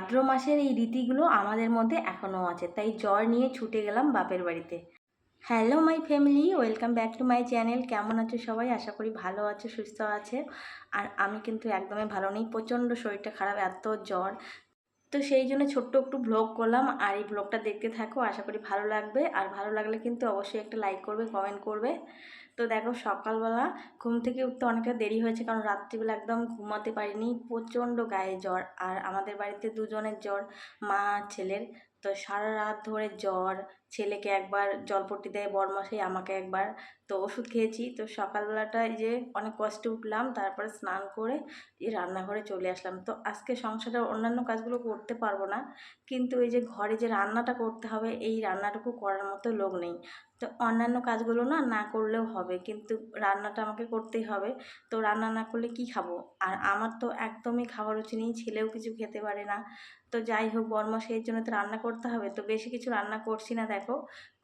ভাদ্র মাসের এই রীতিগুলো আমাদের মধ্যে এখনও আছে, তাই জ্বর নিয়ে ছুটে গেলাম বাপের বাড়িতে। Hello my family, welcome back to my channel. কেমন আছো সবাই? আশা করি ভালো আছো, সুস্থ আছে। আর আমি কিন্তু একদমই ভালো নেই, প্রচণ্ড শরীরটা খারাপ, এত জ্বর। তো সেই জন্য ছোট্ট একটু ভ্লগ করলাম, আর এই ভ্লগটা দেখতে থাকো, আশা করি ভালো লাগবে। আর ভালো লাগলে কিন্তু অবশ্যই একটা লাইক করবে, কমেন্ট করবে। তো দেখো, সকালবেলা ঘুম থেকে উঠতে অনেকটা দেরি হয়েছে, কারণ রাত্রিবেলা একদম ঘুমাতে পারিনি, প্রচণ্ড গায়ে জ্বর। আর আমাদের বাড়িতে দুজনের জ্বর, মা আর ছেলের। তো সারা রাত ধরে জ্বর, ছেলেকে একবার জলপট্টি দেয় বরমশাই, আমাকে একবার। তো ওষুধ খেয়েছি। তো সকালবেলাটা এই যে অনেক কষ্টে উঠলাম, তারপরে স্নান করে এই রান্নাঘরে চলে আসলাম। তো আজকে সংসারের অন্যান্য কাজগুলো করতে পারবো না, কিন্তু এই যে ঘরে যে রান্নাটা করতে হবে, এই রান্নাটুকু করার মতো লোক নেই। তো অন্যান্য কাজগুলো না না করলেও হবে, কিন্তু রান্নাটা আমাকে করতেই হবে। তো রান্না না করলে কি খাবো? আর আমার তো একদমই খাওয়ার রুচি নেই, ছেলেও কিছু খেতে পারে না। তো যাই হোক, বরমাসের জন্য তো রান্না করতে হবে, তো বেশি কিছু রান্না করছি না। দেখো,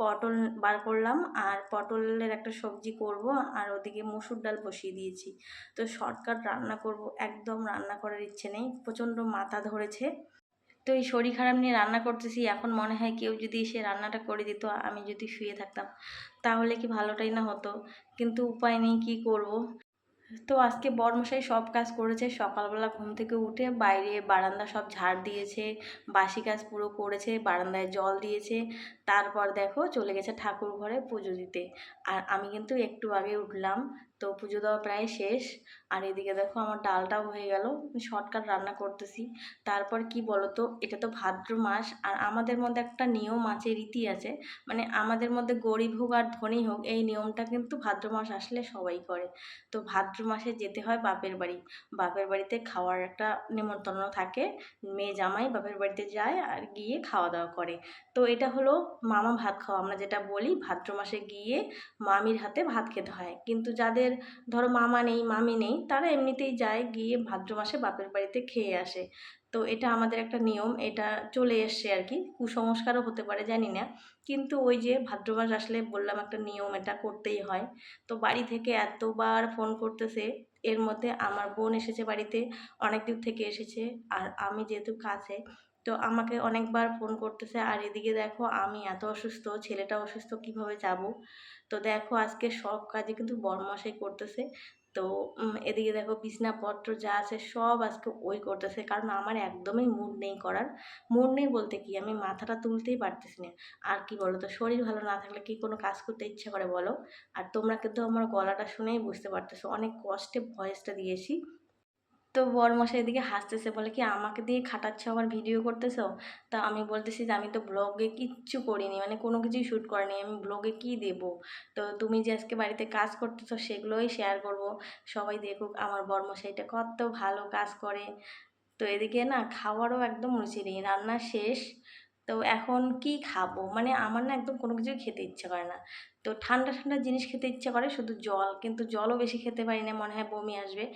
পটল বার করলাম, আর পটলের একটা সবজি করব, আর ওদিকে মসুর ডাল বসিয়ে দিয়েছি। তো শর্টকাট রান্না করব, একদম রান্না করার ইচ্ছে নেই, প্রচণ্ড মাথা ধরেছে। তো এই শরীর খারাপ নিয়ে রান্না করতেছি, এখন মনে হয় কেউ যদি এসে রান্নাটা করে দিত, আমি যদি শুয়ে থাকতাম, তাহলে কি ভালোটাই না হতো। কিন্তু উপায় নেই, কী করব। তো আজকে বরমশাই সব কাজ করেছে, সকালবেলা ঘুম থেকে উঠে বাইরে বারান্দা সব ঝাড় দিয়েছে, বাসি কাজ পুরো করেছে, বারান্দায় জল দিয়েছে। তারপর দেখো চলে গেছে ঠাকুর ঘরে পুজো দিতে। আর আমি কিন্তু একটু আগে উঠলাম, তো পুজো দেওয়া প্রায় শেষ। আর এদিকে দেখো আমার ডালটাও হয়ে গেল, শর্টকাট রান্না করতেছি। তারপর কি বলো তো, এটা তো ভাদ্র মাস, আর আমাদের মধ্যে একটা নিয়ম আছে, রীতি আছে। মানে আমাদের মধ্যে গরিব হোক আর ধনী হোক, এই নিয়মটা কিন্তু ভাদ্র মাস আসলে সবাই করে। তো ভাদ্র মাসে যেতে হয় বাপের বাড়ি। বাপের বাড়িতে খাওয়ার একটা নেমন্তন্ন থাকে, মেয়ে জামাই বাপের বাড়িতে যায় আর গিয়ে খাওয়া দাওয়া করে। তো এটা হলো মামা ভাত খাওয়া, আমরা যেটা বলি, ভাদ্র মাসে গিয়ে মামির হাতে ভাত খেতে হয়। কিন্তু যাদের ধরো মামা নেই, মামি নেই, তারা এমনিতেই যায়, গিয়ে ভাদ্র মাসে বাপের বাড়িতে খেয়ে আসে। তো এটা আমাদের একটা নিয়ম, এটা চলে এসছে আর কি, কুসংস্কারও হতে পারে, জানি না। কিন্তু ওই যে ভাদ্র মাস আসলে বললাম একটা নিয়ম, এটা করতেই হয়। তো বাড়ি থেকে এতবার ফোন করতেছে, এর মধ্যে আমার বোন এসেছে বাড়িতে, অনেক দূর থেকে এসেছে। আর আমি যেহেতু কাছে, তো আমাকে অনেকবার ফোন করতেছে। আর এদিকে দেখো আমি এত অসুস্থ, ছেলেটা অসুস্থ, কিভাবে যাব। তো দেখো আজকে সব কাজে কিন্তু বরমশাই করতেছে। তো এদিকে দেখো বিছনাপত্র যা আছে সব আজকে ওই করতেছে, কারণ আমার একদমই মুড নেই করার। মুড নেই বলতে কি, আমি মাথাটা তুলতেই পারতেছি না। আর কি বলো তো, শরীর ভালো না থাকলে কি কোনো কাজ করতে ইচ্ছে করে বলো? আর তোমরা কিন্তু আমার গলাটা শুনেই বুঝতে পারতেছো, অনেক কষ্টে ভয়েসটা দিয়েছি। তো বরমশাই এদিকে হাসতেছে, বলে কি আমাকে দিয়ে খাটাচ্ছ, আবার ভিডিও করতেছো? তা আমি বলতেছি যে আমি তো ব্লগে কিচ্ছু করিনি, মানে কোনো কিছুই শ্যুট করিনি, আমি ব্লগে কি দেব। তো তুমি যে আজকে বাড়িতে কাজ করতেছো সেগুলোই শেয়ার করব, সবাই দেখুক আমার বরমশাইটা কত ভালো কাজ করে। তো এদিকে না খাওয়ারও একদম রুচি নেই, রান্না শেষ। তো এখন কি খাবো, মানে আমার না একদম কোনো কিছুই খেতে ইচ্ছে করে না। তো ঠান্ডা ঠান্ডা জিনিস খেতে ইচ্ছে করে, শুধু জল, কিন্তু জলও বেশি খেতে পারি না, মনে হয় বমি আসবে।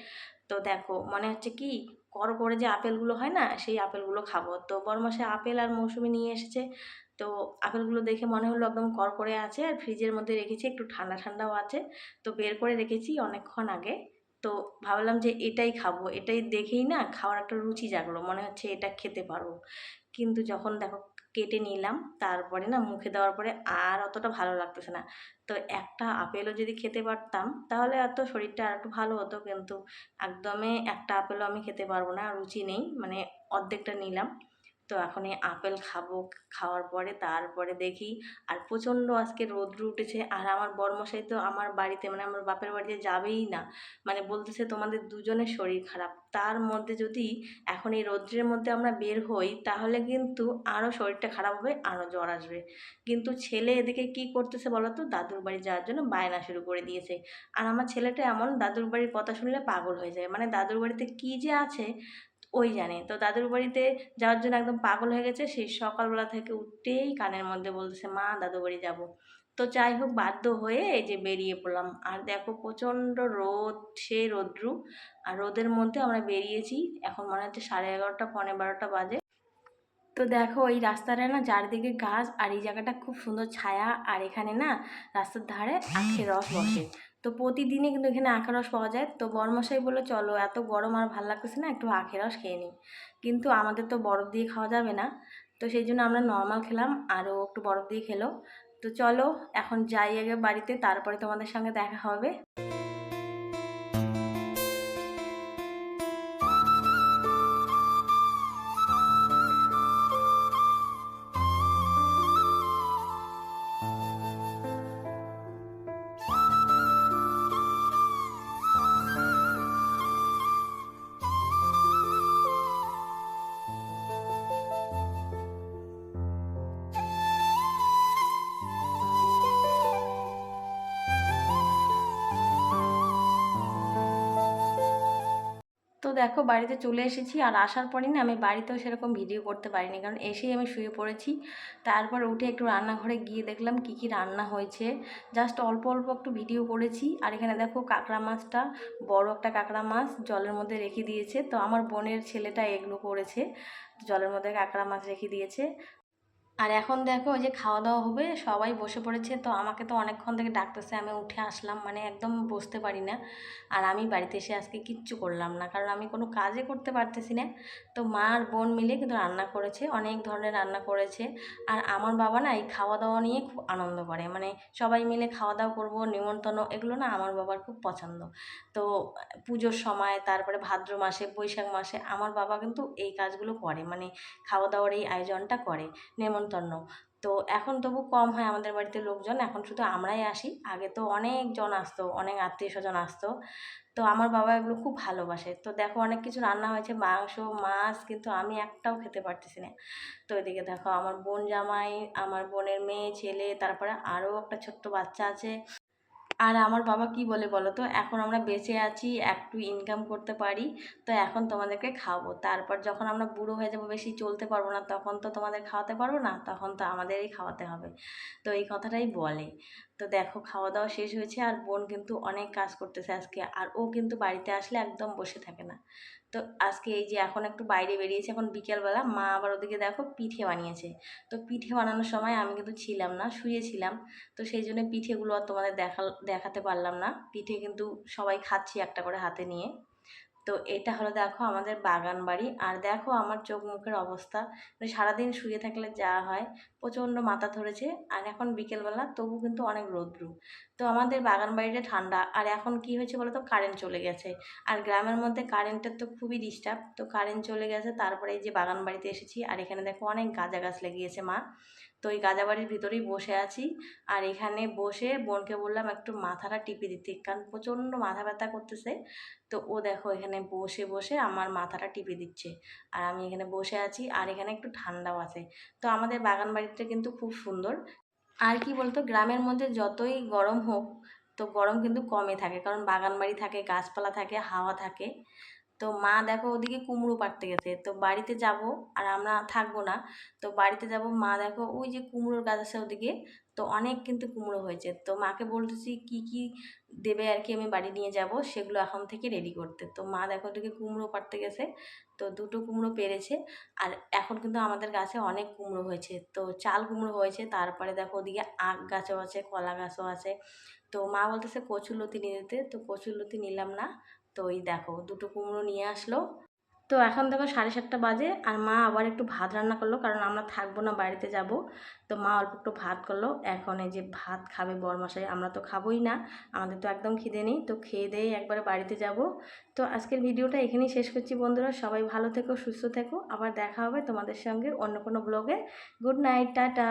তো দেখো মনে হচ্ছে কি, করে যে আপেলগুলো হয় না, সেই আপেলগুলো খাবো। তো বরমাসে আপেল আর মৌসুমি নিয়ে এসেছে। তো আপেলগুলো দেখে মনে হলো একদম করে আছে, আর ফ্রিজের মধ্যে রেখেছি, একটু ঠান্ডা ঠান্ডাও আছে। তো বের করে রেখেছি অনেকক্ষণ আগে। তো ভাবলাম যে এটাই খাবো, এটাই দেখেই না খাওয়ার একটা রুচি জাগলো, মনে হচ্ছে এটা খেতে পারবো। কিন্তু যখন দেখো কেটে নিলাম, তারপরে না মুখে দেওয়ার পরে আর অতটা ভালো লাগতেছে না। তো একটা আপেলও যদি খেতে পারতাম, তাহলে এত শরীরটা আর একটু ভালো হতো, কিন্তু একদমই একটা আপেলও আমি খেতে পারবো না, রুচি নেই, মানে অর্ধেকটা নিলাম। তো এখন এই আপেল খাবো, খাওয়ার পরে তারপরে দেখি। আর প্রচণ্ড আজকে রৌদ্র উঠেছে, আর আমার বরমশাই তো আমার বাড়িতে, মানে আমার বাপের বাড়িতে যাবেই না। মানে বলতেছে তোমাদের দুজনের শরীর খারাপ, তার মধ্যে যদি এখন এই রৌদ্রের মধ্যে আমরা বের হই, তাহলে কিন্তু আরও শরীরটা খারাপ হবে, আরও জ্বর আসবে। কিন্তু ছেলে এদিকে কি করতেছে বলো তো, দাদুর বাড়ি যাওয়ার জন্য বায়না শুরু করে দিয়েছে। আর আমার ছেলেটা এমন, দাদুর বাড়ির কথা শুনলে পাগল হয়ে যায়, মানে দাদুর বাড়িতে কী যে আছে ওই জানে। তো দাদুর বাড়িতে যাওয়ার জন্য একদম পাগল হয়ে গেছে, সেই সকালবেলা থেকে উঠতেই কানের মধ্যে বলতেছে মা দাদু বাড়ি যাবো। তো যাই হোক, বাধ্য হয়ে এই যে বেরিয়ে পড়লাম। আর দেখো প্রচণ্ড রোদ, সে রৌদ্রু। আর রোদের মধ্যে আমরা বেরিয়েছি, এখন মনে হচ্ছে 11:30 12:15 বাজে। তো দেখো এই রাস্তাটা না চারিদিকে গাছ, আর এই জায়গাটা খুব সুন্দর ছায়া, আর এখানে না রাস্তার ধারে আখের রস বসে। তো প্রতিদিনই কিন্তু এখানে আখের রস পাওয়া যায়। তো বরমশাই বলল, চলো এত গরম আর ভাল লাগতেছে না, একটু আখের রস খেয়ে নিই। কিন্তু আমাদের তো বরফ দিয়ে খাওয়া যাবে না, তো সেই জন্য আমরা নর্মাল খেলাম, আরও একটু বরফ দিয়ে খেলো। তো চলো এখন যাই আগে বাড়িতে, তারপরে তোমাদের সঙ্গে দেখা হবে। তো দেখো বাড়িতে চলে এসেছি, আর আসার পরই না আমি বাড়িতেও সেরকম ভিডিও করতে পারিনি, কারণ এসেই আমি শুয়ে পড়েছি। তারপর উঠে একটু রান্নাঘরে গিয়ে দেখলাম কি কি রান্না হয়েছে, জাস্ট অল্প অল্প একটু ভিডিও করেছি। আর এখানে দেখো কাঁকড়া মাছটা, বড় একটা কাঁকড়া মাছ জলের মধ্যে রেখে দিয়েছে। তো আমার বোনের ছেলেটা এগুলো করেছে, জলের মধ্যে কাঁকড়া মাছ রেখে দিয়েছে। আর এখন দেখো ওই যে খাওয়া দাওয়া হবে, সবাই বসে পড়েছে। তো আমাকে তো অনেকক্ষণ থেকে ডাকতেছে, আমি উঠে আসলাম, মানে একদম বসতে পারি না। আর আমি বাড়িতে এসে আজকে কিচ্ছু করলাম না, কারণ আমি কোনো কাজে করতে পারতেছি না। তো মা আর বোন মিলে কিন্তু রান্না করেছে, অনেক ধরনের রান্না করেছে। আর আমার বাবা না এই খাওয়া দাওয়া নিয়ে খুব আনন্দ করে, মানে সবাই মিলে খাওয়া দাওয়া করবো, নিমন্ত্রণ, এগুলো না আমার বাবার খুব পছন্দ। তো পুজোর সময়, তারপরে ভাদ্র মাসে, বৈশাখ মাসে আমার বাবা কিন্তু এই কাজগুলো করে, মানে খাওয়া দাওয়ার এই আয়োজনটা করে, নেমন্তন্ন। তো এখন তবু কম হয় আমাদের বাড়িতে লোকজন, এখন শুধু আমরাই আসি। আগে তো অনেকজন আসতো, অনেক আত্মীয় স্বজন আসতো। তো আমার বাবা এগুলো খুব ভালোবাসে। তো দেখো অনেক কিছু রান্না হয়েছে, মাংস, মাছ, কিন্তু আমি একটাও খেতে পারতেছি না। তো এদিকে দেখো আমার বোন জামাই, আমার বোনের মেয়ে ছেলে, তারপরে আরও একটা ছোট্ট বাচ্চা আছে। আর আমার বাবা কি বলে বলো তো, এখন আমরা বেঁচে আছি, একটু ইনকাম করতে পারি, তো এখন তোমাদেরকে খাওয়াবো। তারপর যখন আমরা বুড়ো হয়ে যাবো, বেশি চলতে পারবো না, তখন তো তোমাদের খাওয়াতে পারবো না, তখন তো আমাদেরই খাওয়াতে হবে। তো এই কথাটাই বলে। তো দেখো খাওয়া দাওয়া শেষ হয়েছে, আর বোন কিন্তু অনেক কাজ করতেছে আজকে, আর ও কিন্তু বাড়িতে আসলে একদম বসে থাকে না। তো আজকে এই যে এখন একটু বাইরে বেরিয়েছে, এখন বিকেলবেলা, মা আবার ওদিকে দেখো পিঠে বানিয়েছে। তো পিঠে বানানোর সময় আমি কিন্তু ছিলাম না, শুয়েছিলাম। তো সেই জন্য পিঠেগুলো আর তোমাদের দেখাতে পারলাম না। পিঠে কিন্তু সবাই খাচ্ছি একটা করে হাতে নিয়ে। তো এটা হলো দেখো আমাদের বাগান বাড়ি। আর দেখো আমার চোখ মুখের অবস্থা, মানে সারাদিন শুয়ে থাকলে যা হয়, প্রচণ্ড মাথা ধরেছে। আর এখন বিকেলবেলা, তবু কিন্তু অনেক রৌদ্র। তো আমাদের বাগান বাড়িটা ঠান্ডা। আর এখন কি হয়েছে বলো তো, কারেন্ট চলে গেছে। আর গ্রামের মধ্যে কারেন্টের তো খুবই ডিস্টার্ব, তো কারেন্ট চলে গেছে। তারপরে এই যে বাগান বাড়িতে এসেছি, আর এখানে দেখো অনেক গাঁজা গাছ লেগিয়েছে মা। তো এই গাঁজা বাড়ির ভিতরেই বসে আছি। আর এখানে বসে বোনকে বললাম একটু মাথাটা টিপে দিতে, কারণ প্রচণ্ড মাথা ব্যথা করতেছে। তো ও দেখো এখানে বসে বসে আমার মাথাটা টিপে দিচ্ছে, আর আমি এখানে বসে আছি। আর এখানে একটু ঠান্ডাও আছে। তো আমাদের বাগান বাড়িটা কিন্তু খুব সুন্দর। আর কি বলতো, গ্রামের মধ্যে যতই গরম হোক, তো গরম কিন্তু কমে থাকে, কারণ বাগান বাড়ি থাকে, গাছপালা থাকে, হাওয়া থাকে। তো মা দেখো ওদিকে কুমড়ো পাড়তে গেছে, তো বাড়িতে যাব, আর আমরা থাকবো না। তো বাড়িতে যাব, মা দেখো ওই যে কুমড়োর গাছ আছে ওদিকে, তো অনেক কিন্তু কুমড়ো হয়েছে। তো মাকে বলতেছি কি কি দেবে আর কি, আমি বাড়ি নিয়ে যাব, সেগুলো এখন থেকে রেডি করতে। তো মা দেখো ওদিকে কুমড়ো পাড়তে গেছে, তো দুটো কুমড়ো পেরেছে। আর এখন কিন্তু আমাদের গাছে অনেক কুমড়ো হয়েছে, তো চাল কুমড়ো হয়েছে। তারপরে দেখো ওদিকে আখ গাছও আছে, কলা গাছও আছে। তো মা বলতেছে কচুরলতি নিয়ে দিতে, তো কচুরলতি নিলাম না। তো এই দেখো দুটো কুমড়ো নিয়ে আসলো। তো এখন দেখো 7:30 বাজে, আর মা আবার একটু ভাত রান্না করলো, কারণ আমরা থাকবো না, বাড়িতে যাব। তো মা অল্প একটু ভাত করলো। এখন এই যে ভাত খাবে বরমশাই, আমরা তো খাবোই না, আমাদের তো একদম খিদে নেই। তো খেয়ে দিয়ে একবারে বাড়িতে যাব। তো আজকের ভিডিওটা এখানেই শেষ করছি বন্ধুরা, সবাই ভালো থেকো, সুস্থ থেকো, আবার দেখা হবে তোমাদের সঙ্গে অন্য কোনো ব্লগে। Good night, tata.